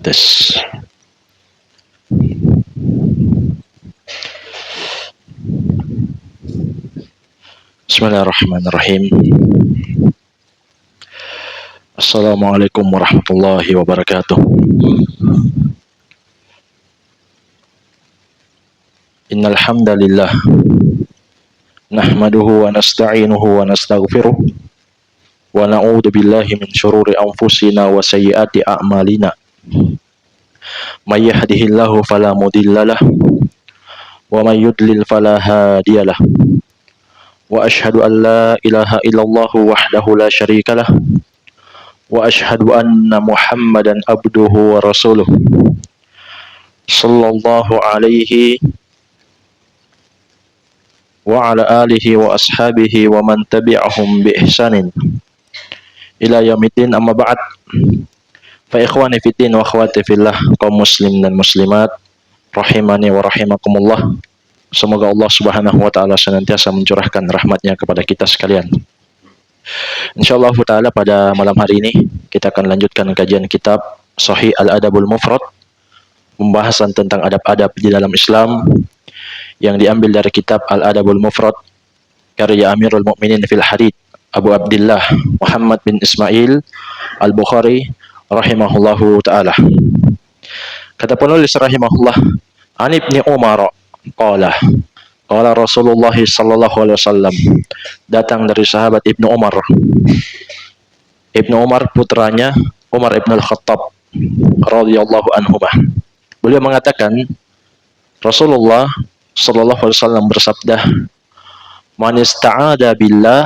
Tes. Bismillahirrahmanirrahim. Assalamualaikum warahmatullahi wabarakatuh. Innal hamdalillah nahmaduhu wa nasta'inuhu wa nastaghfiruh wa na'udzu billahi min syururi anfusina wa sayyiati a'malina. May yahdihillahu fala mudhillalah wa may yudlil fala hadiyalah. Wa asyhadu an la ilaha illallah wahdahu la syarikalah wa asyhadu anna Muhammadan abduhu wa rasuluh sallallahu alaihi wa ala alihi wa ashabihi wa man tabi'ahum bi ihsanin ila yaumiddin, amma ba'd. Fa ikhwani fiddin wa akhwati fillah, kaum muslim dan muslimat rahimani wa rahimakumullah. Semoga Allah Subhanahu wa taala senantiasa mencurahkan rahmatnya kepada kita sekalian. Insyaallah taala pada malam hari ini kita akan lanjutkan kajian kitab Sahih Al-Adabul Mufrad, pembahasan tentang adab-adab di dalam Islam yang diambil dari kitab Al-Adabul Mufrad karya Amirul Mukminin fil Hadits Abu Abdullah Muhammad bin Ismail Al-Bukhari rahimahullahu taala. Kata penulis rahimahullah, An Ibni Umar qala qala Rasulullah sallallahu alaihi wasallam, datang dari sahabat Ibnu Umar. Ibnu Umar putranya Umar Ibn Al-Khattab radhiyallahu anhumah. Beliau mengatakan Rasulullah sallallahu alaihi wasallam bersabda, "Man ista'ada billah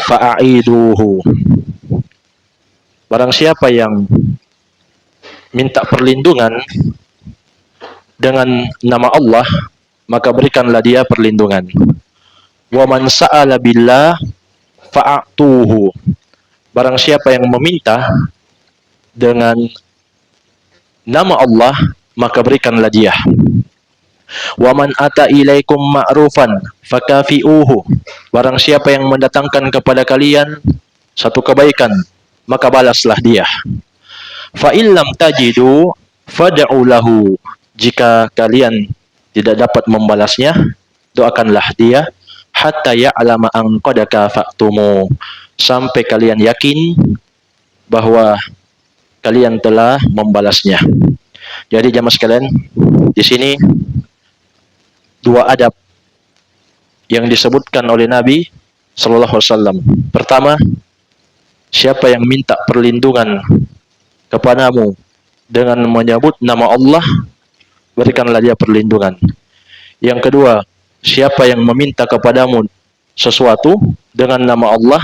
fa'aiduhu." Barang siapa yang minta perlindungan dengan nama Allah, maka berikanlah dia perlindungan. Wa man sa'ala billah fa'atuhu. Barang siapa yang meminta dengan nama Allah, maka berikanlah dia. Wa man ata ilaikum ma'rufan fakafi'uhu. Barang siapa yang mendatangkan kepada kalian satu kebaikan, maka balaslah dia. Fa illam tajidu fad'u lahu. Jika kalian tidak dapat membalasnya, doakanlah dia hatta ya'lama an qad kafa'tumu, sampai kalian yakin bahwa kalian telah membalasnya. Jadi jamaah sekalian, di sini dua adab yang disebutkan oleh Nabi sallallahu alaihi wasallam. Pertama, siapa yang minta perlindungan kepadamu dengan menyebut nama Allah, berikanlah dia perlindungan. Yang kedua, siapa yang meminta kepadamu sesuatu dengan nama Allah,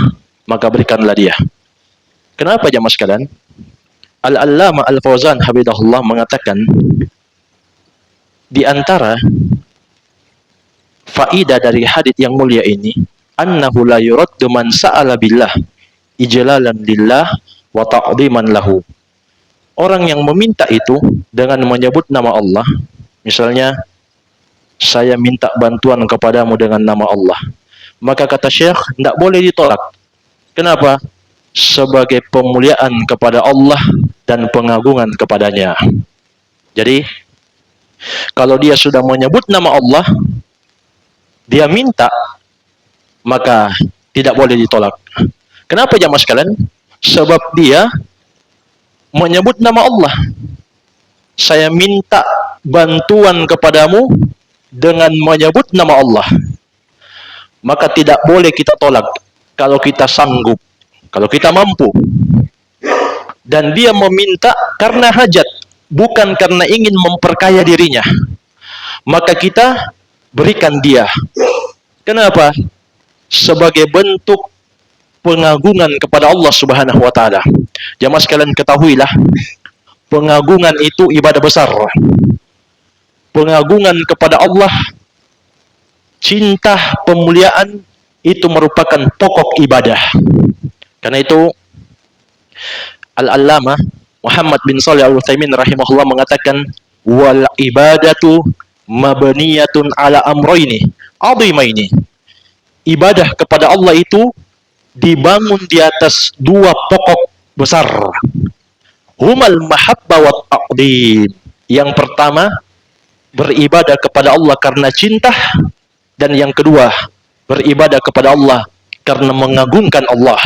maka berikanlah dia. Kenapa jamaah sekalian? Al-Allamah Al-Fauzan hafizahullah mengatakan, di antara faidah dari hadits yang mulia ini, annahu la yuraddu man sa'ala billah ijlalan lillah wa ta'dhiman lahu. Orang yang meminta itu dengan menyebut nama Allah, misalnya saya minta bantuan kepadamu dengan nama Allah, maka kata Syekh tidak boleh ditolak. Kenapa? Sebagai pemuliaan kepada Allah dan pengagungan kepadanya. Jadi kalau dia sudah menyebut nama Allah, dia minta, maka tidak boleh ditolak. Kenapa jamaah sekalian? Sebab dia menyebut nama Allah. Saya minta bantuan kepadamu dengan menyebut nama Allah. Maka tidak boleh kita tolak kalau kita sanggup, kalau kita mampu. Dan dia meminta karena hajat, bukan karena ingin memperkaya dirinya. Maka kita berikan dia. Kenapa? Sebagai bentuk pengagungan kepada Allah Subhanahu wa taala. Jamaah sekalian ketahuilah, pengagungan itu ibadah besar. Pengagungan kepada Allah, cinta, pemuliaan itu merupakan pokok ibadah. Karena itu Al-Allamah Muhammad bin Shalih Al-Utsaimin rahimahullah mengatakan, wal ibadatu mabniyatun ala amrayni adhimaini. Ibadah kepada Allah itu dibangun di atas dua pokok besar. Humal mahabba wa taqdim. Yang pertama, beribadah kepada Allah karena cinta, dan yang kedua, beribadah kepada Allah karena mengagungkan Allah.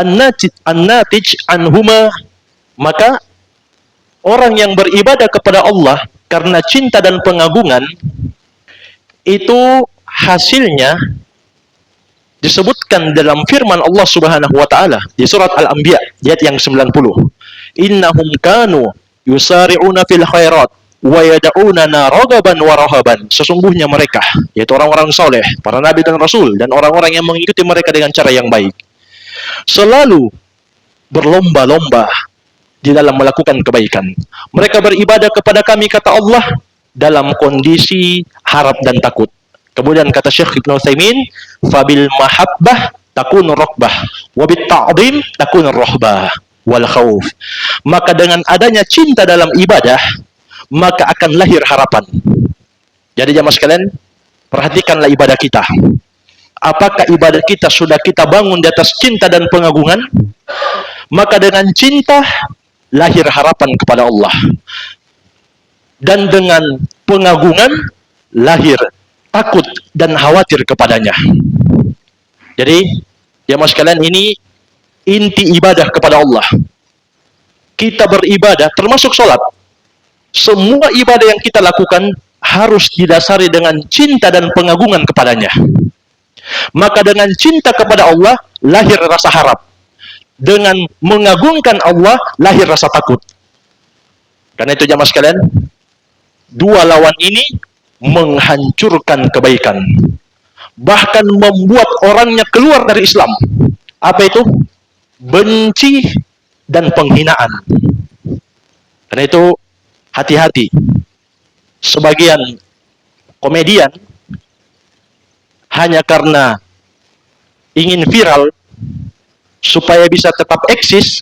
An-natij anhuma, maka orang yang beribadah kepada Allah karena cinta dan pengagungan, itu hasilnya disebutkan dalam firman Allah Subhanahu wa taala di surat Al-Anbiya ayat yang 90. Innahum kanu yusari'una fil khairat wa yad'unana ragaban wa rahaban. Sesungguhnya mereka, yaitu orang-orang soleh, para nabi dan rasul, dan orang-orang yang mengikuti mereka dengan cara yang baik, selalu berlomba-lomba di dalam melakukan kebaikan. Mereka beribadah kepada kami, kata Allah, dalam kondisi harap dan takut. Kemudian kata Syekh Ibnu Utsaimin, fabil mahabbah takun rokbah, wabit ta'zim takun rohbah wal khauf. Maka dengan adanya cinta dalam ibadah, maka akan lahir harapan. Jadi jamaah sekalian, perhatikanlah ibadah kita. Apakah ibadah kita sudah kita bangun di atas cinta dan pengagungan? Maka dengan cinta lahir harapan kepada Allah, dan dengan pengagungan lahir takut dan khawatir kepadanya. Jadi jamaah sekalian, ini inti ibadah kepada Allah. Kita beribadah, termasuk sholat. Semua ibadah yang kita lakukan harus didasari dengan cinta dan pengagungan kepadanya. Maka dengan cinta kepada Allah lahir rasa harap, dengan mengagungkan Allah lahir rasa takut. Karena itu jamaah sekalian, dua lawan ini menghancurkan kebaikan, bahkan membuat orangnya keluar dari Islam. Apa itu? Benci dan penghinaan. Karena itu hati-hati. Sebagian komedian hanya karena ingin viral supaya bisa tetap eksis,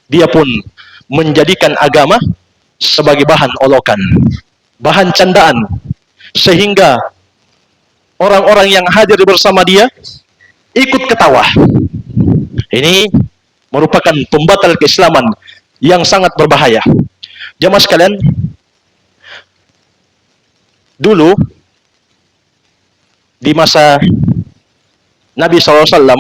dia pun menjadikan agama sebagai bahan olokan, bahan candaan, sehingga orang-orang yang hadir bersama dia ikut ketawa. Ini merupakan pembatal keislaman yang sangat berbahaya. Jamaah sekalian, dulu di masa Nabi SAW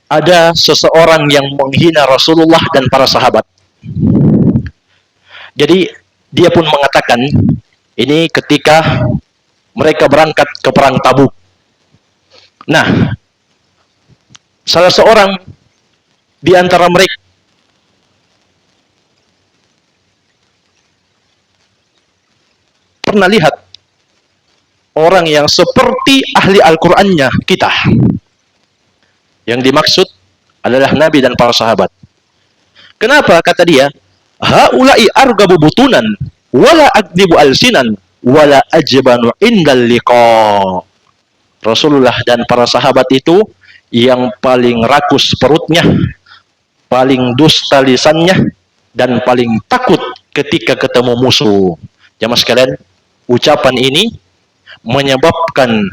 ada seseorang yang menghina Rasulullah dan para sahabat. Jadi dia pun mengatakan, ini ketika mereka berangkat ke perang Tabuk. Nah, salah seorang di antara mereka pernah lihat orang yang seperti ahli Al-Qur'annya kita. Yang dimaksud adalah Nabi dan para sahabat. Kenapa? Kata dia, haula'i argabu butunan wala akdibu alsinan wala ajbanu indal liqa. Rasulullah dan para sahabat itu yang paling rakus perutnya, paling dusta lisannya, dan paling takut ketika ketemu musuh. Jamaah sekalian, ucapan ini menyebabkan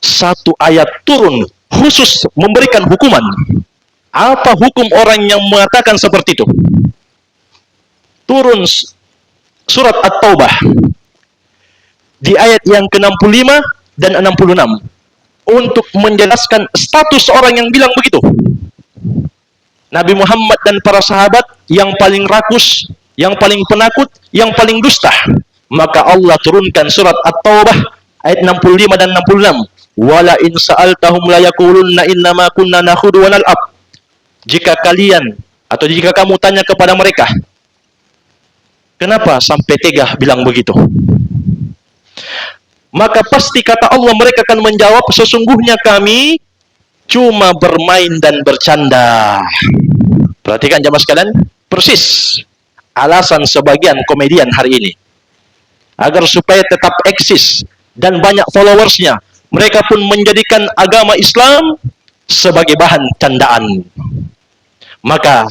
satu ayat turun khusus memberikan hukuman. Apa hukum orang yang mengatakan seperti itu? Turun surat At-Taubah di ayat yang ke-65 dan 66 untuk menjelaskan status orang yang bilang begitu. Nabi Muhammad dan para sahabat yang paling rakus, yang paling penakut, yang paling dusta. Maka Allah turunkan surat At-Taubah ayat 65 dan 66. Wala in sa'altahum la yaqulunna innama kunna nakhudu wa nal'ab. Jika kalian atau jika kamu tanya kepada mereka, kenapa sampai tega bilang begitu? Maka pasti kata Allah, mereka akan menjawab, sesungguhnya kami cuma bermain dan bercanda. Perhatikan jamaah sekalian, persis alasan sebagian komedian hari ini. Agar supaya tetap eksis dan banyak followersnya, mereka pun menjadikan agama Islam sebagai bahan candaan. Maka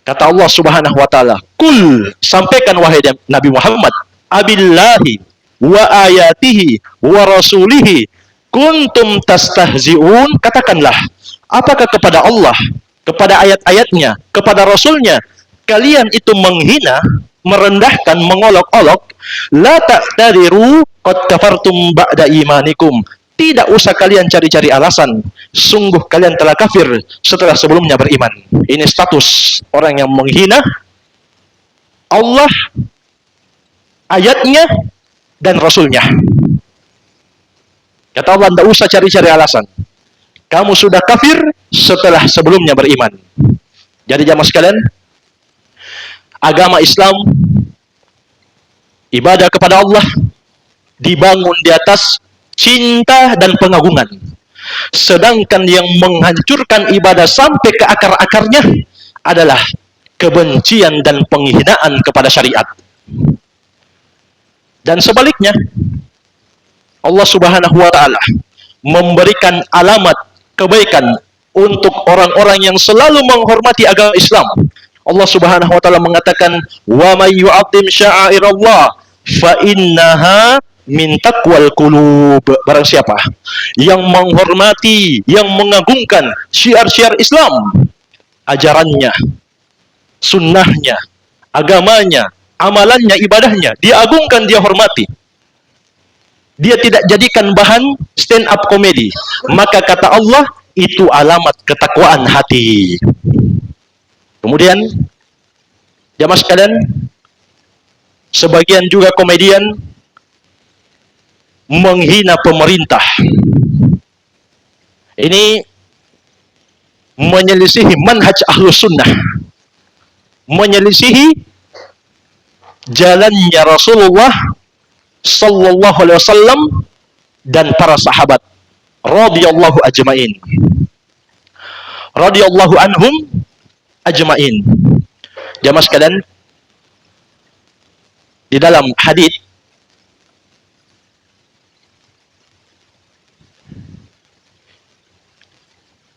kata Allah Subhanahu wa taala, "Kul," sampaikan wahai Nabi Muhammad, "abillahi wa ayatihi wa rasulihi kuntum tastahzi'un." Katakanlah, Apakah kepada Allah, kepada ayat-ayatnya, kepada Rasulnya, kalian itu menghina, merendahkan, mengolok-olok? La ta'tadiru qad kafartum ba'da imanikum. Tidak usah kalian cari-cari alasan. Sungguh kalian telah kafir setelah sebelumnya beriman. Ini status orang yang menghina Allah, ayatnya, dan Rasulnya. Kata Allah, tidak usah cari-cari alasan. Kamu sudah kafir setelah sebelumnya beriman. Jadi jamaah sekalian, agama Islam, ibadah kepada Allah, dibangun di atas cinta dan pengagungan. Sedangkan yang menghancurkan ibadah sampai ke akar-akarnya adalah kebencian dan penghinaan kepada syariat. Dan sebaliknya, Allah Subhanahu wa taala memberikan alamat kebaikan untuk orang-orang yang selalu menghormati agama Islam. Allah Subhanahu wa taala mengatakan, "Wa may yu'azzim sya'airallah fa innaha min taqwal qulub." Barang siapa yang menghormati, yang mengagungkan syiar-syiar Islam, ajarannya, sunnahnya, agamanya, amalannya, ibadahnya, dia agungkan, dia hormati. Dia tidak jadikan bahan stand up komedi. Maka kata Allah, itu alamat ketakwaan hati. Kemudian, jamaah sekalian, sebagian juga komedian menghina pemerintah. Ini menyelisihi manhaj ahlus sunnah, menyelisihi jalannya Rasulullah sallallahu alaihi wasallam dan para sahabat radhiyallahu ajmain, radhiyallahu anhum ajmain. Jamaah sekalian, di dalam hadis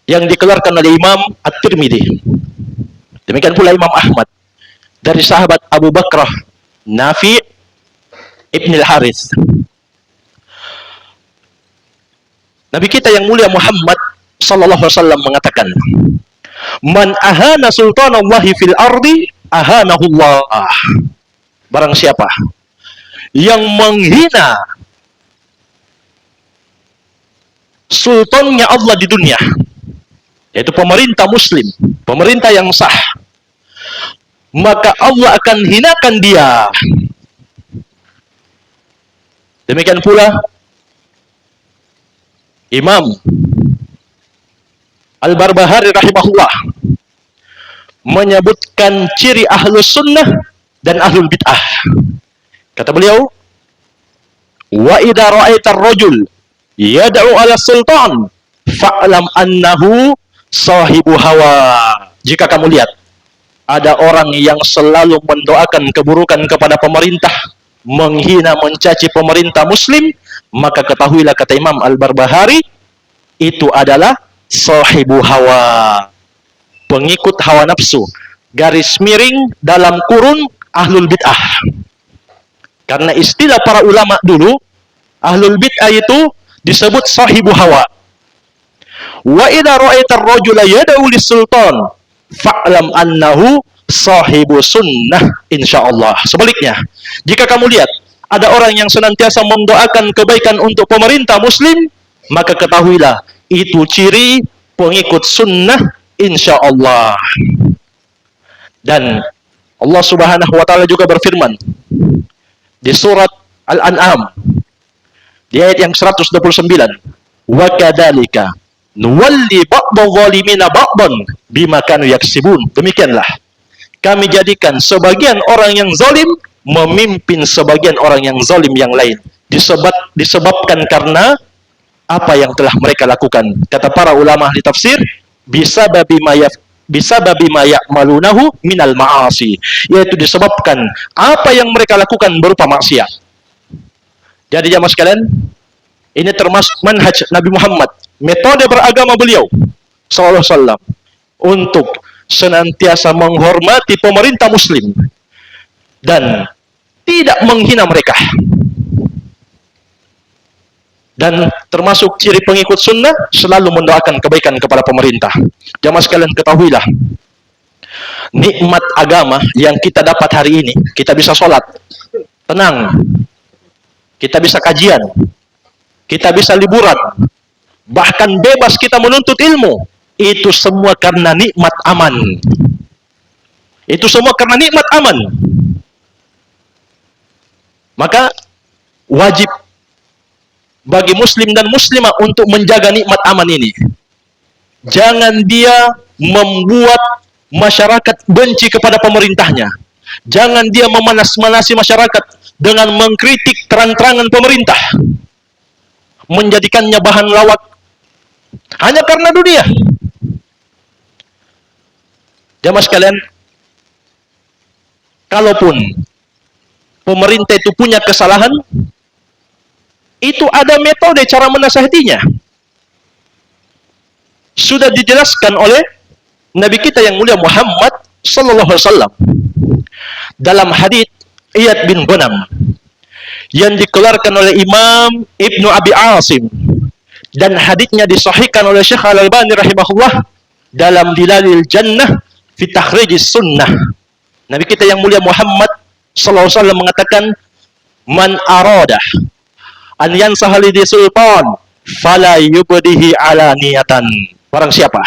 yang dikeluarkan oleh Imam At-Tirmidzi, demikian pula Imam Ahmad, dari sahabat Abu Bakrah Nafi' Ibn al-Harith, Nabi kita yang mulia Muhammad sallallahu alaihi wasallam mengatakan, "Man ahana sultanallahi fil ardi ahanahullah." Barang siapa yang menghina sultannya Allah di dunia, yaitu pemerintah muslim, pemerintah yang sah, maka Allah akan hinakan dia. Demikian pula Imam Al-Barbahari rahimahullah menyebutkan ciri ahlus sunnah dan ahlul bid'ah. Kata beliau, "Wa idza ra'aita ar-rajul yad'u 'ala sultan fa'lam annahu sahibu hawa." Jika kamu lihat ada orang yang selalu mendoakan keburukan kepada pemerintah, menghina, mencaci pemerintah muslim, maka ketahuilah, kata Imam Al-Barbahari, itu adalah sahibu hawa, pengikut hawa nafsu, garis miring dalam kurun ahlul bid'ah. Karena istilah para ulama dulu, ahlul bid'ah itu disebut sahibu hawa. Wa idza ra'aita ar-rajula yad'u lis-sultan fa'lam annahu sahibu sunnah insyaallah. Sebaliknya, jika kamu lihat ada orang yang senantiasa mendoakan kebaikan untuk pemerintah muslim, maka ketahuilah itu ciri pengikut sunnah insyaallah. Dan Allah Subhanahu wa taala juga berfirman di surat Al-An'am di ayat yang 129, "Wa kadzalika nuwalli ba'dadh zalimina ba'dan bima kanu yaksibun." Demikianlah kami jadikan sebagian orang yang zalim memimpin sebagian orang yang zalim yang lain, disebabkan karena apa yang telah mereka lakukan. Kata para ulama ahli tafsir, bisababi ma ya'malunahu minal ma'asi, yaitu disebabkan apa yang mereka lakukan berupa maksiat. Jadi jamaah sekalian, ini termasuk manhaj Nabi Muhammad, metode beragama beliau sallallahu alaihi wasallam untuk senantiasa menghormati pemerintah muslim dan tidak menghina mereka. Dan termasuk ciri pengikut sunnah selalu mendoakan kebaikan kepada pemerintah. Jamaah sekalian ketahuilah, nikmat agama yang kita dapat hari ini, kita bisa sholat, tenang, kita bisa kajian, kita bisa liburan, bahkan bebas kita menuntut ilmu. Itu semua karena nikmat aman. Itu semua karena nikmat aman. Maka wajib bagi muslim dan muslimah untuk menjaga nikmat aman ini. Jangan dia membuat masyarakat benci kepada pemerintahnya. Jangan dia memanas-manasi masyarakat dengan mengkritik terang-terangan pemerintah, menjadikannya bahan lawak hanya karena dunia. Jamaah sekalian, kalaupun pemerintah itu punya kesalahan, itu ada metode cara menasihatinya. Sudah dijelaskan oleh Nabi kita yang mulia Muhammad sallallahu alaihi wasallam dalam hadits Iyad bin Ghanam yang dikeluarkan oleh Imam Ibnu Abi Asim, dan haditsnya disahihkan oleh Syekh Al-Albani rahimahullah dalam Dilalil Jannah fi Takhrijis Sunnah. Nabi kita yang mulia Muhammad sallallahu alaihi wasallam mengatakan, man arada an yansaha li sultan fala yubdihi alaniyatan. Barang siapa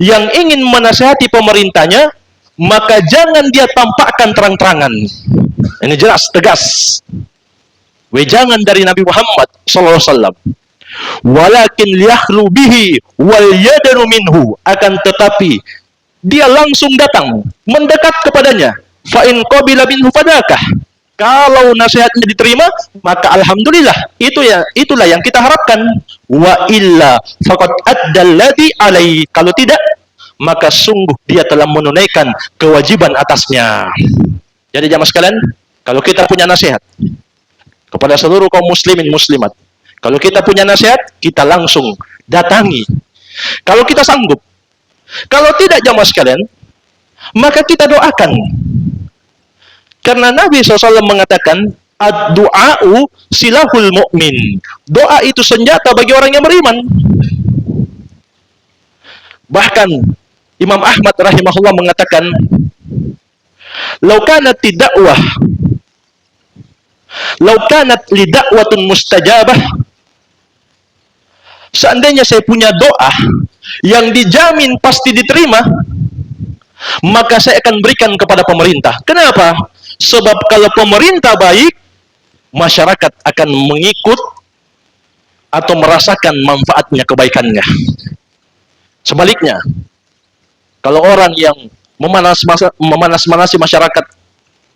yang ingin menasihati pemerintahnya, maka jangan dia tampakkan terang-terangan. Ini jelas, tegas. Wejangan dari Nabi Muhammad sallallahu alaihi wasallam. Walakin liyakhlu bihi wal yadanu minhu, akan tetapi dia langsung datang mendekat kepadanya. Fa in qabila minhu fadakah. Kalau nasihatnya diterima, maka alhamdulillah, itulah yang kita harapkan. Wa illa faqad addalladhi alaihi. Kalau tidak, maka sungguh dia telah menunaikan kewajiban atasnya. Jadi jamaah sekalian, kalau kita punya nasihat kepada seluruh kaum muslimin muslimat, kalau kita punya nasihat, kita langsung datangi. Kalau kita sanggup. Kalau tidak jamaah sekalian, maka kita doakan. Karena Nabi SAW mengatakan, ad-du'a'u silahul mu'min. Doa itu senjata bagi orang yang beriman. Bahkan Imam Ahmad rahimahullah mengatakan, "Lau kanat tidakwah, lau kanat lidakwatun mustajabah." Seandainya saya punya doa yang dijamin pasti diterima, maka saya akan berikan kepada pemerintah. Kenapa? Sebab kalau pemerintah baik, masyarakat akan mengikut atau merasakan manfaatnya, kebaikannya. Sebaliknya, kalau orang yang memanas-manasi masyarakat,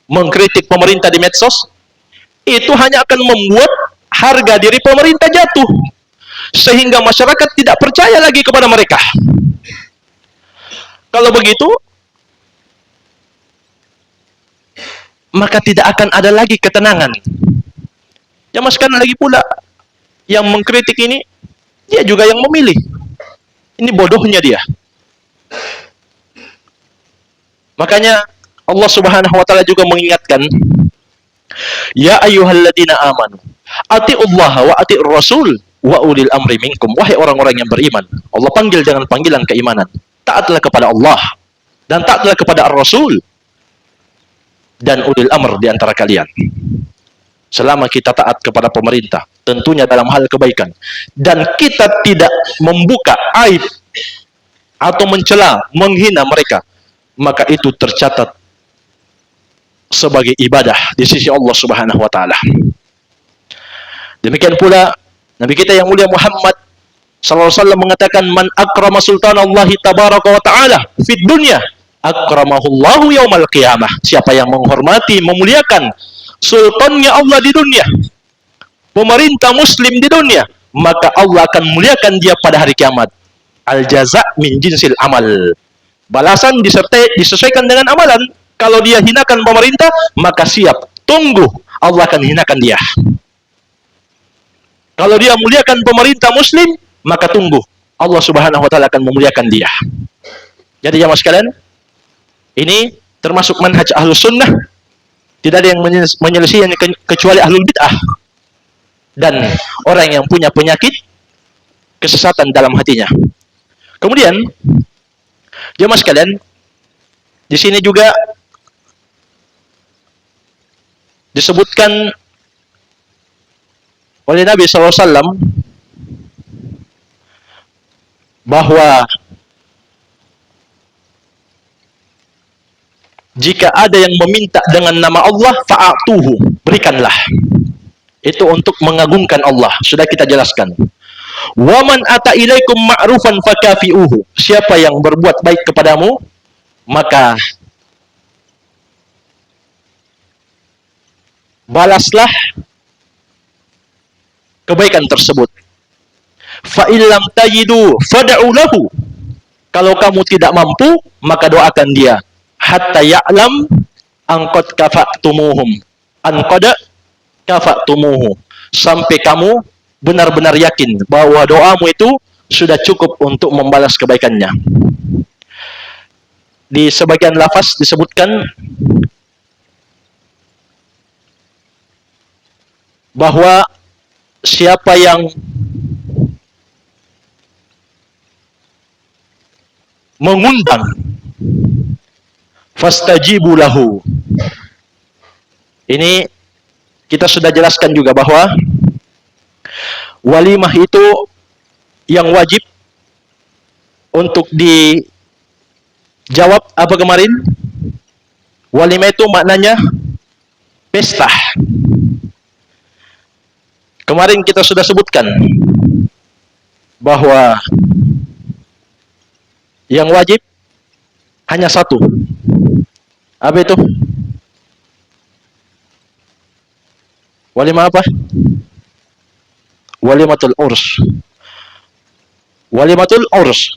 mengkritik pemerintah di medsos, itu hanya akan membuat harga diri pemerintah jatuh, sehingga masyarakat tidak percaya lagi kepada mereka. Kalau begitu, maka tidak akan ada lagi ketenangan. Jamaah sekalian, lagi pula yang mengkritik ini, dia juga yang memilih. Ini bodohnya dia. Makanya Allah Subhanahu wa taala juga mengingatkan, ya ayyuhalladzina amanu atiullaha wa atiur rasul wa ulil amri minkum. Wahai orang-orang yang beriman, Allah panggil dengan panggilan keimanan. Taatlah kepada Allah dan taatlah kepada Ar-Rasul dan ulil amr di antara kalian. Selama kita taat kepada pemerintah, tentunya dalam hal kebaikan, dan kita tidak membuka aib atau mencela, menghina mereka, maka itu tercatat sebagai ibadah di sisi Allah Subhanahu wa taala. Demikian pula Nabi kita yang mulia Muhammad sallallahu alaihi wasallam mengatakan, man akrama sultanallahi tabaraka wa taala fid dunya akramahullahu yaumal qiyamah. Siapa yang menghormati, memuliakan sultannya Allah di dunia, pemerintah muslim di dunia, maka Allah akan muliakan dia pada hari kiamat. Al jaza min jinsil amal. Balasan disesuaikan dengan amalan. Kalau dia hinakan pemerintah, maka siap, tunggu, Allah akan hinakan dia. Kalau dia muliakan pemerintah muslim, maka tunggu, Allah Subhanahu wa taala akan memuliakan dia. Jadi jamaah sekalian, ini termasuk manhaj ahlus sunnah. Tidak ada yang menyelesaikannya kecuali ahlul bid'ah. dan orang yang punya penyakit kesesatan dalam hatinya. Kemudian, jemaah sekalian, di sini juga disebutkan oleh Nabi SAW bahwa jika ada yang meminta dengan nama Allah, fa'atuhu, berikanlah. Itu untuk mengagungkan Allah. Sudah kita jelaskan. Waman ata ilaikum ma'rufan fakafi'uhu. Siapa yang berbuat baik kepadamu, maka balaslah kebaikan tersebut. Fa illam tajidu fad'u lahu. Kalau kamu tidak mampu, maka doakan dia. Hatta ya'lam angqad kafa'tumuhum. Anqad kafa'tumuhu. Sampai kamu benar-benar yakin bahwa doamu itu sudah cukup untuk membalas kebaikannya. Di sebagian lafaz disebutkan bahwa siapa yang mengundang fastajibu lahu. Ini kita sudah jelaskan juga bahwa walimah itu yang wajib untuk dijawab apa kemarin? Walimah itu maknanya pesta. Kemarin kita sudah sebutkan bahwa yang wajib hanya satu. Apa itu? Walimah apa? Walimatul urs. Walimatul urs.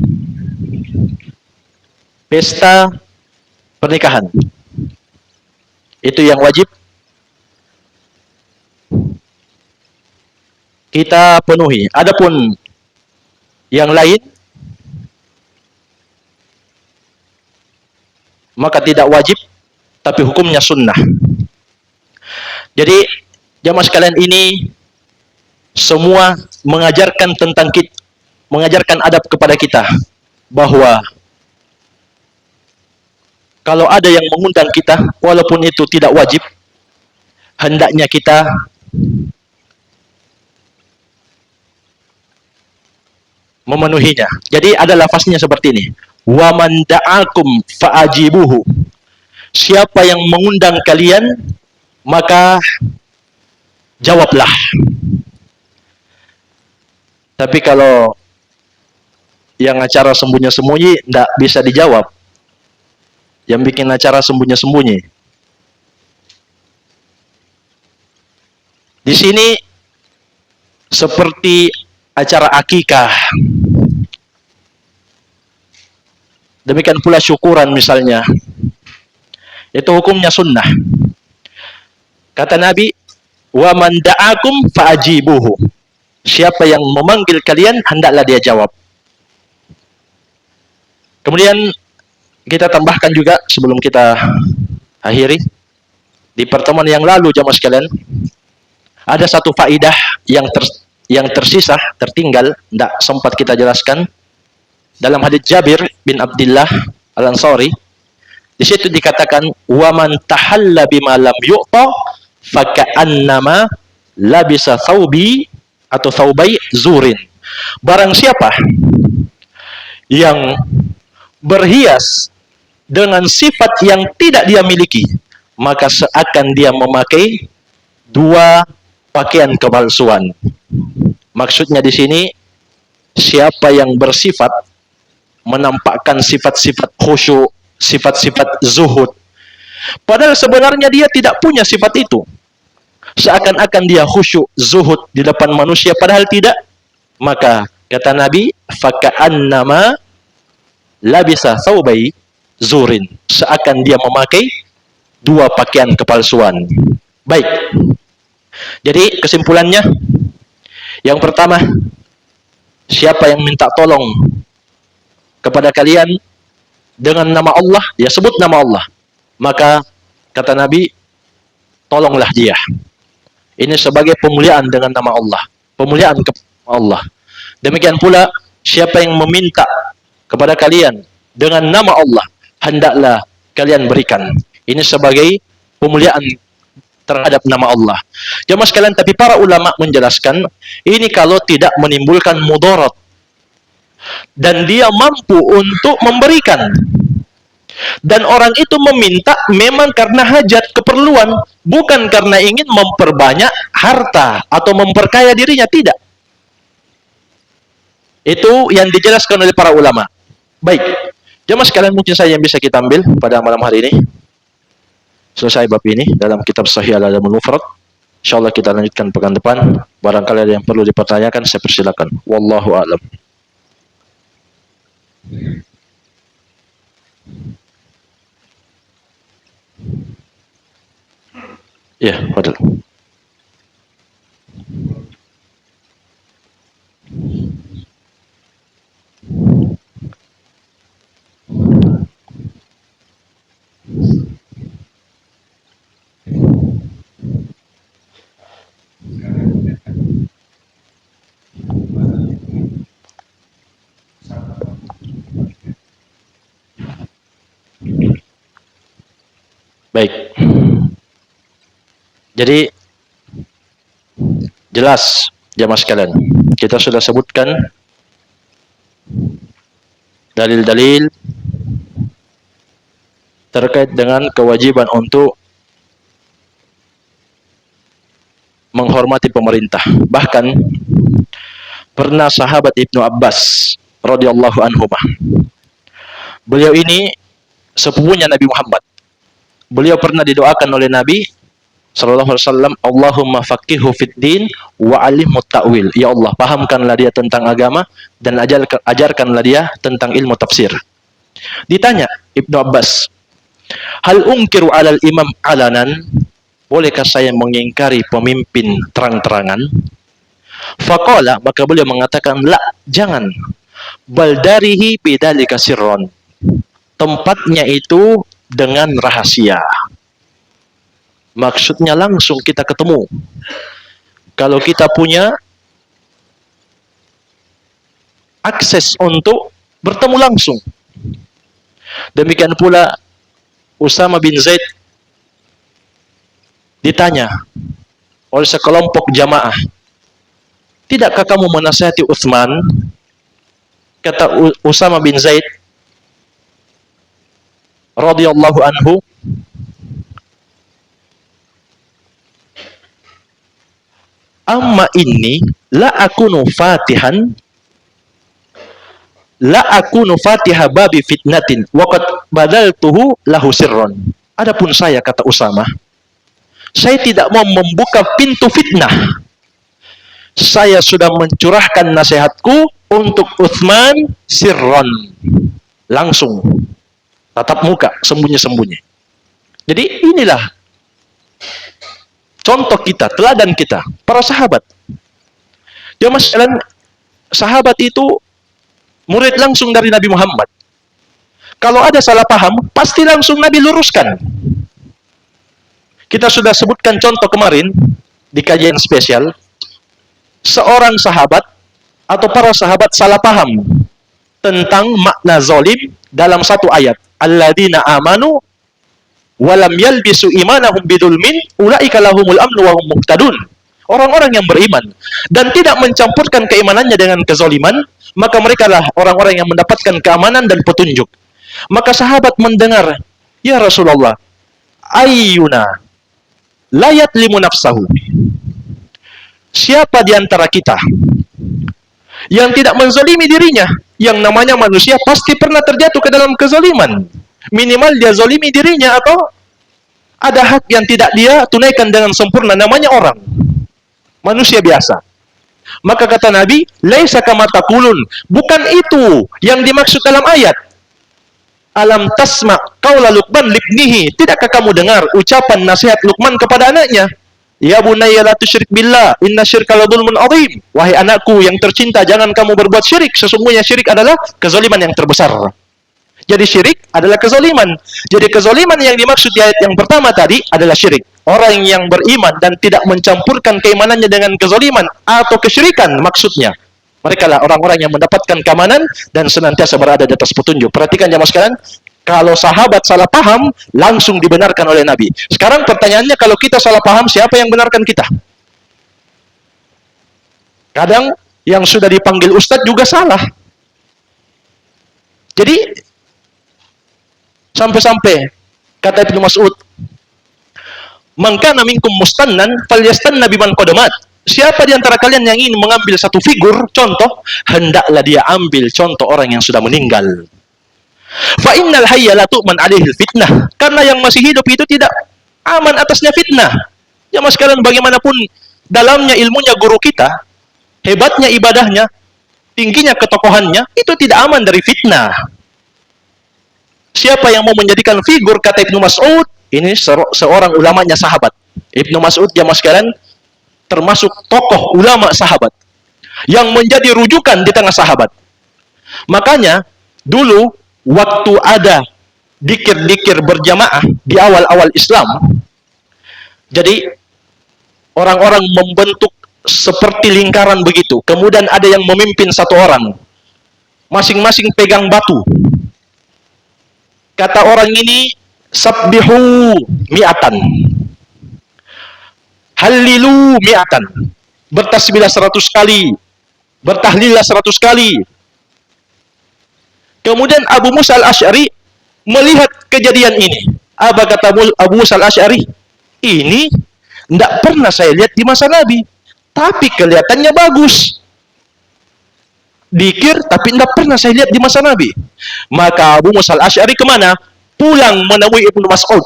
Pesta pernikahan. Itu yang wajib kita penuhi. Adapun yang lain maka tidak wajib, tapi hukumnya sunnah. Jadi jamaah sekalian, ini semua mengajarkan tentang kita, mengajarkan adab kepada kita bahwa kalau ada yang mengundang kita, walaupun itu tidak wajib, hendaknya kita memenuhinya. Jadi ada lafaznya seperti ini. Wa man da'akum fa'ajibuhu. Siapa yang mengundang kalian, maka jawablah. Tapi kalau yang acara sembunyi-sembunyi, tidak bisa dijawab. Yang bikin acara sembunyi-sembunyi. Di sini seperti acara akikah. Demikian pula syukuran misalnya. Itu hukumnya sunnah. Kata Nabi, wa man da'akum fa'ajibuhu. Siapa yang memanggil kalian, hendaklah dia jawab. Kemudian kita tambahkan juga sebelum kita akhiri, di pertemuan yang lalu jamaah sekalian, ada satu faidah yang tersisa, tertinggal, tidak sempat kita jelaskan. Dalam hadits Jabir bin Abdullah Al-Ansari, di situ dikatakan, wa man tahalla bima lam yu'ta faka'annama labisa thawbi atau thawbai zurin. Barang siapa yang berhias dengan sifat yang tidak dia miliki, maka seakan dia memakai dua pakaian kepalsuan. Maksudnya di sini, siapa yang bersifat menampakkan sifat-sifat khusyuk, sifat-sifat zuhud, padahal sebenarnya dia tidak punya sifat itu, seakan-akan dia khusyuk, zuhud di depan manusia, padahal tidak, maka kata Nabi, faka'annama labisa thawbai zurin, seakan dia memakai dua pakaian kepalsuan. Baik, jadi kesimpulannya, yang pertama, siapa yang minta tolong kepada kalian dengan nama Allah, ya sebut nama Allah, maka kata Nabi, tolonglah dia. Ini sebagai pemuliaan dengan nama Allah. Pemuliaan kepada Allah. Demikian pula, siapa yang meminta kepada kalian dengan nama Allah, hendaklah kalian berikan. Ini sebagai pemuliaan terhadap nama Allah. Jemaah sekalian, tapi para ulama menjelaskan, ini kalau tidak menimbulkan mudarat dan dia mampu untuk memberikan. Dan orang itu meminta memang karena hajat, keperluan, bukan karena ingin memperbanyak harta atau memperkaya dirinya, tidak. Itu yang dijelaskan oleh para ulama. Baik, jemaah sekalian, mungkin saya yang bisa kita ambil pada malam hari ini. Selesai bab ini dalam kitab Sahih Al-Adabul Mufrad. Insyaallah kita lanjutkan pekan depan. Barangkali ada yang perlu dipertanyakan, saya persilakan. Wallahu a'lam. Ya, Fadil. Baik. Jadi jelas jamaah sekalian, kita sudah sebutkan dalil-dalil terkait dengan kewajiban untuk menghormati pemerintah. Bahkan pernah sahabat Ibnu Abbas radhiyallahu anhumah, beliau ini sepupunya Nabi Muhammad. Beliau pernah didoakan oleh Nabi sallallahu alaihi wasallam, Allahumma faqihhu fid din wa 'allimhu ta'wil. Ya Allah, pahamkanlah dia tentang agama dan ajarkanlah dia tentang ilmu tafsir. Ditanya Ibnu Abbas, hal unkiru 'alal imam alanan? Bolehkah saya mengingkari pemimpin terang-terangan? Faqala, maka beliau mengatakan, la, jangan. Baldarihi bidzalika sirron. Tempatnya itu dengan rahasia. Maksudnya langsung kita ketemu. Kalau kita punya akses untuk bertemu langsung. Demikian pula Usama bin Zaid ditanya oleh sekelompok jamaah, tidakkah kamu menasihati Utsman? Kata Usama bin Zaid radhiyallahu anhu, amma inni la akunu fatiha babi fitnatin wa qad badaltuhu lahu sirron. Adapun saya, kata Usama, saya tidak mau membuka pintu fitnah. Saya sudah mencurahkan nasihatku untuk Utsman sirron, langsung, tatap muka, sembunyi-sembunyi. Jadi inilah contoh kita, teladan kita, para sahabat. Dia sekalian, sahabat itu murid langsung dari Nabi Muhammad. Kalau ada salah paham, pasti langsung Nabi luruskan. Kita sudah sebutkan contoh kemarin di kajian spesial, seorang sahabat atau para sahabat salah paham tentang makna zalim dalam satu ayat, alladzina amanu walam yalbisu imanahum bidzulmin ulaika lahumul amnu wa hum muhtadun. Orang-orang yang beriman dan tidak mencampurkan keimanannya dengan kezaliman, maka mereka lah orang-orang yang mendapatkan keamanan dan petunjuk. Maka sahabat mendengar, ya Rasulullah, ayyuna la yatlimu nafsahu. Siapa di antara kita yang tidak menzalimi dirinya? Yang namanya manusia pasti pernah terjatuh ke dalam kezaliman. Minimal dia zalimi dirinya atau ada hak yang tidak dia tunaikan dengan sempurna, namanya orang. Manusia biasa. Maka kata Nabi, laisa kama taqulun, bukan itu yang dimaksud dalam ayat. Alam tasma qaula Luqman libnihi, tidakkah kamu dengar ucapan nasihat Luqman kepada anaknya? Ya bunayya la tusyrik billah, inna syirka la dzulmun adzim. Wahai anakku yang tercinta, jangan kamu berbuat syirik, sesungguhnya syirik adalah kezaliman yang terbesar. Jadi syirik adalah kezaliman. Jadi kezaliman yang dimaksud di ayat yang pertama tadi adalah syirik. Orang yang beriman dan tidak mencampurkan keimanannya dengan kezaliman atau kesyirikan maksudnya. Mereka lah orang-orang yang mendapatkan keamanan dan senantiasa berada di atas petunjuk. Perhatikan jamaah sekalian, kalau sahabat salah paham, langsung dibenarkan oleh Nabi. Sekarang pertanyaannya, kalau kita salah paham, siapa yang benarkan kita? Kadang yang sudah dipanggil ustadz juga salah. Jadi sampai-sampai kata Ibnu Mas'ud, "Man kana minkum mustannan falyastanna biman qadamat." Siapa di antara kalian yang ingin mengambil satu figur contoh, hendaklah dia ambil contoh orang yang sudah meninggal. Fa innal hayya la tu'man alaihi fitnah. Karena yang masih hidup itu tidak aman atasnya fitnah. Ya mas kalian, bagaimanapun dalamnya ilmunya guru kita, hebatnya ibadahnya, tingginya ketokohannya, itu tidak aman dari fitnah. Siapa yang mau menjadikan figur, kata Ibnu Mas'ud, ini seorang ulamanya sahabat. Ibnu Mas'ud jamaah sekalian termasuk tokoh ulama sahabat yang menjadi rujukan di tengah sahabat. Makanya dulu waktu ada dikir-dikir berjamaah di awal-awal Islam, jadi orang-orang membentuk seperti lingkaran begitu. Kemudian ada yang memimpin satu orang, masing-masing pegang batu. Kata orang ini, sabbihu mi'atan, hallilu mi'atan, bertasbihlah 100 kali, bertahlillah 100 kali. Kemudian Abu Musa al-Asy'ari melihat kejadian ini. Apa kata Abu Musa al-Asy'ari? Ini tidak pernah saya lihat di masa Nabi, tapi kelihatannya bagus. Dikir, tapi tidak pernah saya lihat di masa Nabi. Maka Abu Musa al-Asy'ari kemana? Pulang menemui Ibnu Mas'ud.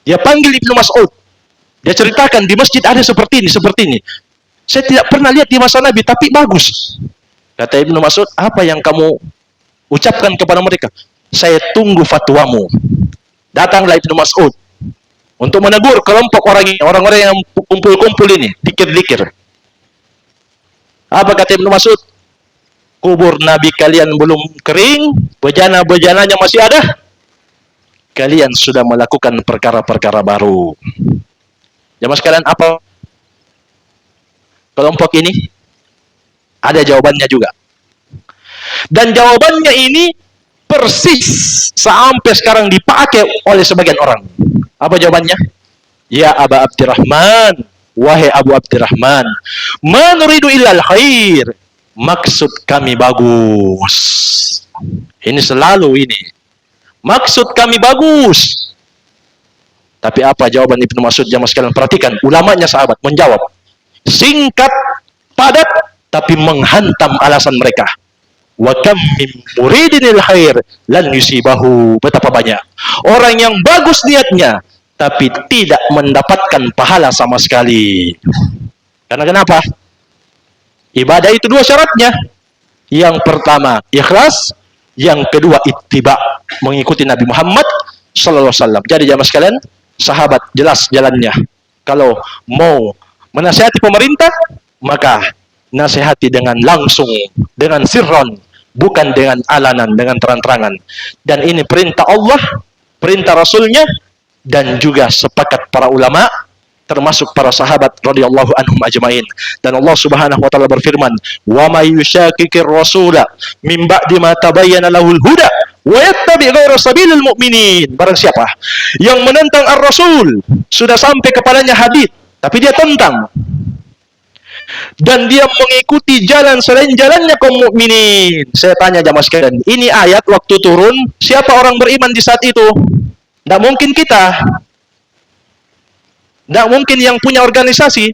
Dia panggil Ibnu Mas'ud. Dia ceritakan, di masjid ada seperti ini. Saya tidak pernah lihat di masa Nabi, tapi bagus. Kata Ibnu Mas'ud, apa yang kamu ucapkan kepada mereka? Saya tunggu fatwamu. Datanglah Ibnu Mas'ud untuk menegur kelompok orang-orang yang kumpul-kumpul ini, dikir-dikir. Apa kata Ibnu Mas'ud? Kubur Nabi kalian belum kering, bejana-bejananya masih ada. Kalian sudah melakukan perkara-perkara baru. Jamaah sekalian, apa kelompok ini? Ada jawabannya juga. Dan jawabannya ini persis sampai sekarang dipakai oleh sebagian orang. Apa jawabannya? Ya Aba Abdurrahman, wahai Abu Abdurrahman, ma nuridu illal khair. Maksud kami bagus. Ini selalu ini. Maksud kami bagus. Tapi apa jawaban Ibnu Mas'ud jamaah sekalian? Perhatikan, ulamanya sahabat menjawab. Singkat, padat, tapi menghantam alasan mereka. Wa kam min muridinil khair lan yusibahu. Betapa banyak orang yang bagus niatnya, tapi tidak mendapatkan pahala sama sekali. Karena kenapa? Ibadah itu dua syaratnya. Yang pertama ikhlas, yang kedua ittiba, mengikuti Nabi Muhammad sallallahu alaihi wasallam. Jadi jamaah sekalian, sahabat jelas jalannya. Kalau mau menasihati pemerintah, maka nasihati dengan langsung, dengan sirron, bukan dengan alanan, dengan terang-terangan. Dan ini perintah Allah, perintah Rasulnya, dan juga sepakat para ulama, termasuk para sahabat radhiyallahu anhum ajmain. Dan Allah Subhanahu wa taala berfirman, "Wa may yushaqiqir rasula min ba'di ma tabayyana lahul huda wa yattabi' ghayra sabilil mu'minin." Barang siapa yang menentang ar-rasul, sudah sampai kepadanya hadits, tapi dia tentang, dan dia mengikuti jalan selain jalannya kaum mukminin. Saya tanya jamaah sekalian, ini ayat waktu turun, siapa orang beriman di saat itu? Tidak mungkin kita. Tidak mungkin yang punya organisasi.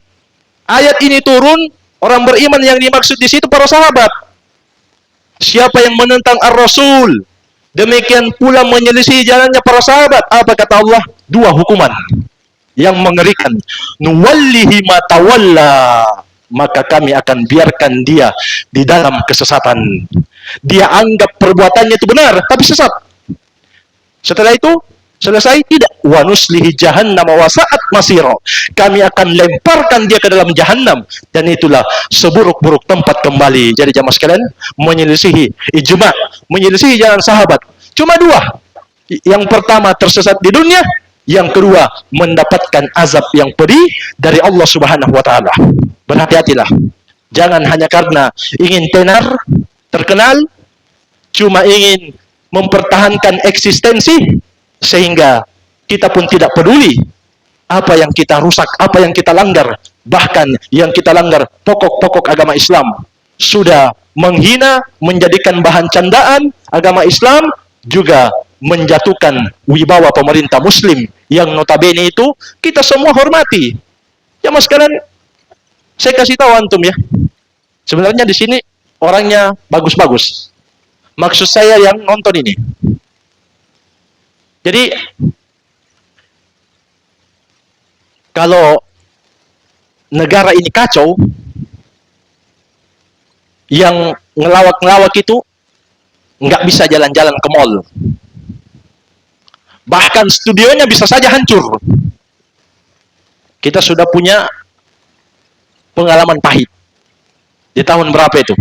Ayat ini turun, orang beriman yang dimaksud di situ para sahabat. Siapa yang menentang ar-rasul, demikian pula menyelisih jalannya para sahabat. Apa kata Allah? Dua hukuman yang mengerikan. Nuwallihi ma tawalla, maka kami akan biarkan dia di dalam kesesatan. Dia anggap perbuatannya itu benar, tapi sesat. Setelah itu, Selesai? Tidak. Wa nuslihi jahannam wa sa'at masira. Kami akan lemparkan dia ke dalam jahannam, dan itulah seburuk-buruk tempat kembali. Jadi jamaah sekalian, menyelisihi ijma', menyelisihi jalan sahabat. Cuma dua. Yang pertama tersesat di dunia, yang kedua mendapatkan azab yang pedih dari Allah Subhanahu wa taala. Berhati-hatilah. Jangan hanya karena ingin tenar, terkenal, cuma ingin mempertahankan eksistensi, sehingga kita pun tidak peduli apa yang kita rusak, apa yang kita langgar. Bahkan yang kita langgar pokok-pokok agama Islam. Sudah menghina, menjadikan bahan candaan agama Islam, juga menjatuhkan wibawa pemerintah muslim yang notabene itu kita semua hormati. Ya mas kalian, saya kasih tahu antum ya. Sebenarnya di sini orangnya bagus-bagus. Maksud saya yang nonton ini. Jadi kalau negara ini kacau, yang ngelawak-ngelawak itu nggak bisa jalan-jalan ke mall. Bahkan studionya bisa saja hancur. Kita sudah punya pengalaman pahit. Di tahun berapa itu?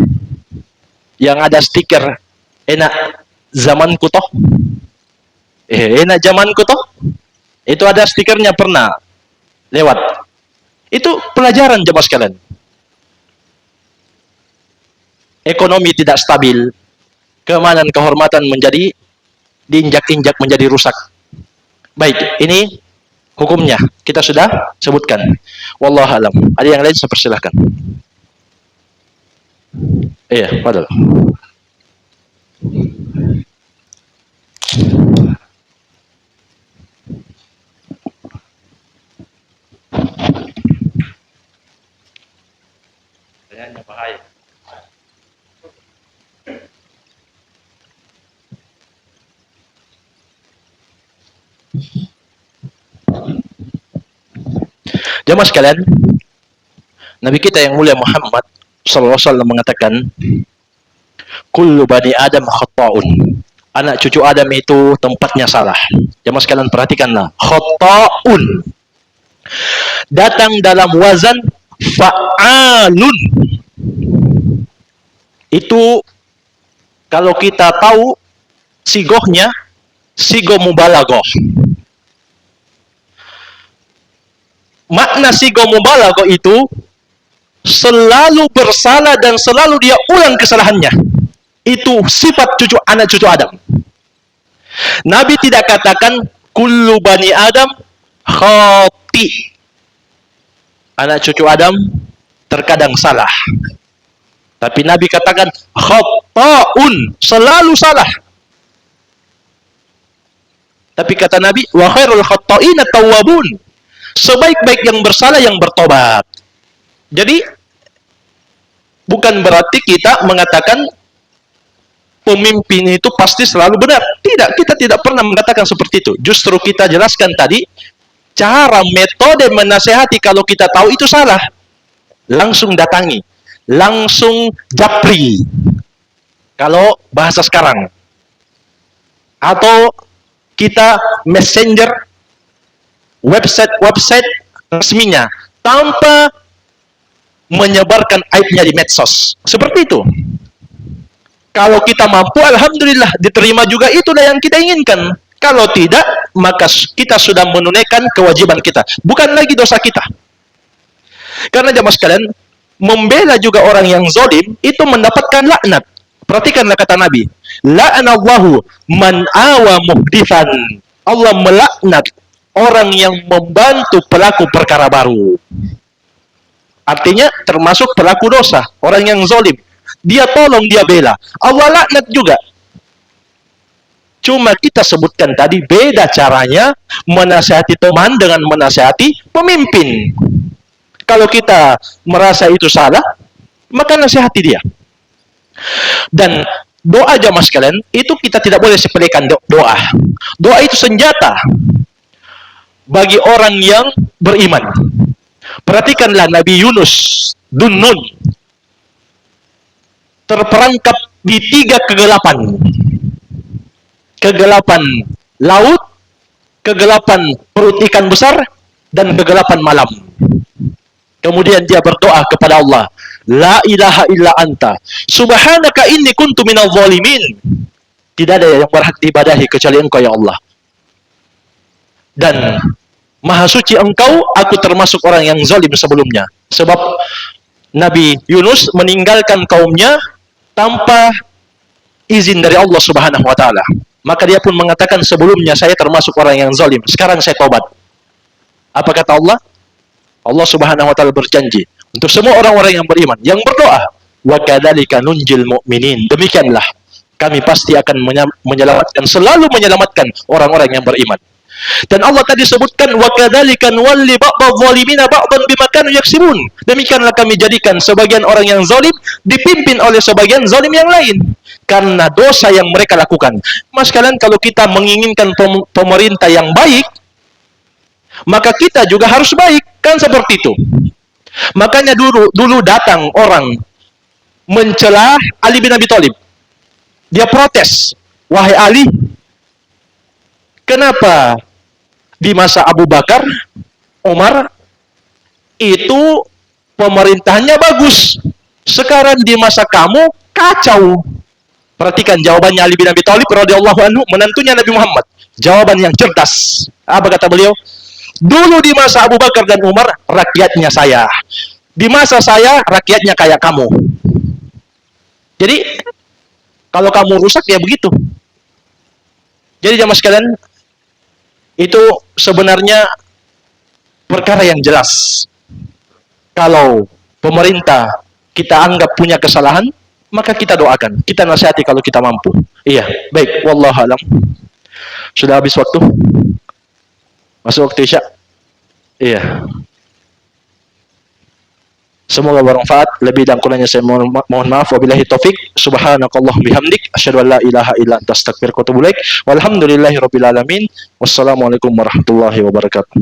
Yang ada stiker, enak zamanku toh. Enak zamanku toh. Itu ada stikernya pernah lewat. Itu pelajaran jemaah sekalian. Ekonomi tidak stabil, keamanan kehormatan menjadi diinjak-injak, menjadi rusak. Baik, ini hukumnya kita sudah sebutkan. Wallahu alam. Ada yang lain saya persilahkan. Iya, padahal. Pertanyaannya bahaya. Jamaah sekalian, Nabi kita yang mulia Muhammad sallallahu alaihi wasallam mengatakan, kullu bani Adam khata'un. Anak cucu Adam itu tempatnya salah. Jamaah sekalian perhatikanlah, khata'un datang dalam wazan fa'alun. Itu kalau kita tahu sigohnya, sigoh mubalaghah. Makna sigoh mubalaghah itu selalu bersalah dan selalu dia ulang kesalahannya. Itu sifat anak cucu Adam. Nabi tidak katakan kullu bani Adam khati. Anak cucu Adam terkadang salah. Tapi Nabi katakan khata'un, selalu salah. Tapi kata Nabi, wa khairul khatta'ina tawwabun. Sebaik-baik yang bersalah yang bertobat. Jadi bukan berarti kita mengatakan pemimpin itu pasti selalu benar. Tidak, kita tidak pernah mengatakan seperti itu. Justru kita jelaskan tadi cara metode menasehati kalau kita tahu itu salah. Langsung datangi, langsung japri. Kalau bahasa sekarang. Atau kita messenger website resminya tanpa menyebarkan aibnya di medsos. Seperti itu. Kalau kita mampu, alhamdulillah, diterima juga, itulah yang kita inginkan. Kalau tidak, maka kita sudah menunaikan kewajiban kita. Bukan lagi dosa kita. Karena jamaah sekalian, membela juga orang yang zalim itu mendapatkan laknat. Perhatikanlah kata Nabi, la'anallahu man awa muhdithan. Allah melaknat orang yang membantu pelaku perkara baru. Artinya termasuk pelaku dosa, orang yang zalim. Dia tolong, dia bela. Allah laknat juga. Cuma kita sebutkan tadi beda caranya menasihati teman dengan menasihati pemimpin. Kalau kita merasa itu salah, maka nasihati dia. Dan doa jamaah sekalian, itu kita tidak boleh sepelekan doa. Doa itu senjata bagi orang yang beriman. Perhatikanlah Nabi Yunus Dunnun terperangkap di 3 kegelapan. Kegelapan laut, kegelapan perut ikan besar dan kegelapan malam. Kemudian dia berdoa kepada Allah, La ilaha illa anta, subhanaka inni kuntu minal zalimin. Tidak ada yang berhak diibadahi kecuali Engkau ya Allah. Dan maha suci Engkau, aku termasuk orang yang zalim sebelumnya. Sebab Nabi Yunus meninggalkan kaumnya tanpa izin dari Allah Subhanahu wa taala. Maka dia pun mengatakan, sebelumnya saya termasuk orang yang zalim, sekarang saya tobat. Apa kata Allah? Allah Subhanahu wa taala berjanji untuk semua orang-orang yang beriman, yang berdoa, wa kadzalika nunjil mu'minin. Demikianlah kami pasti akan menyelamatkan, selalu menyelamatkan orang-orang yang beriman. Dan Allah tadi sebutkan, wa kadzalika nuwalli ba'dadh zalimina ba'dan bima kanu yaksibun. Demikianlah kami jadikan sebagian orang yang zalim dipimpin oleh sebagian zalim yang lain karena dosa yang mereka lakukan. Mas kalian, kalau kita menginginkan pemerintah yang baik, maka kita juga harus baik, kan seperti itu. Makanya dulu datang orang mencela Ali bin Abi Thalib. Dia protes, wahai Ali, kenapa di masa Abu Bakar, Umar itu pemerintahnya bagus, sekarang di masa kamu kacau. Perhatikan jawabannya Ali bin Abi Thalib radhiyallahu anhu, menantunya Nabi Muhammad. Jawaban yang cerdas. Apa kata beliau? Dulu di masa Abu Bakar dan Umar, rakyatnya saya. Di masa saya, rakyatnya kayak kamu. Jadi, kalau kamu rusak, ya begitu. Jadi, jamaah sekalian, itu sebenarnya perkara yang jelas. Kalau pemerintah kita anggap punya kesalahan, maka kita doakan, kita nasihati kalau kita mampu. Iya, baik. Wallahu a'lam. Sudah habis waktu? Masuk waktu Isya? Iya. Semoga bermanfaat. Lebih dan kurangnya saya mohon maaf. Wabillahi taufik. Subhanakallah bihamdik. Asyhadu an la ilaha illa anta astaghfiruka wa atubu ilaik. Walhamdulillahirabbil alamin. Wassalamualaikum warahmatullahi wabarakatuh.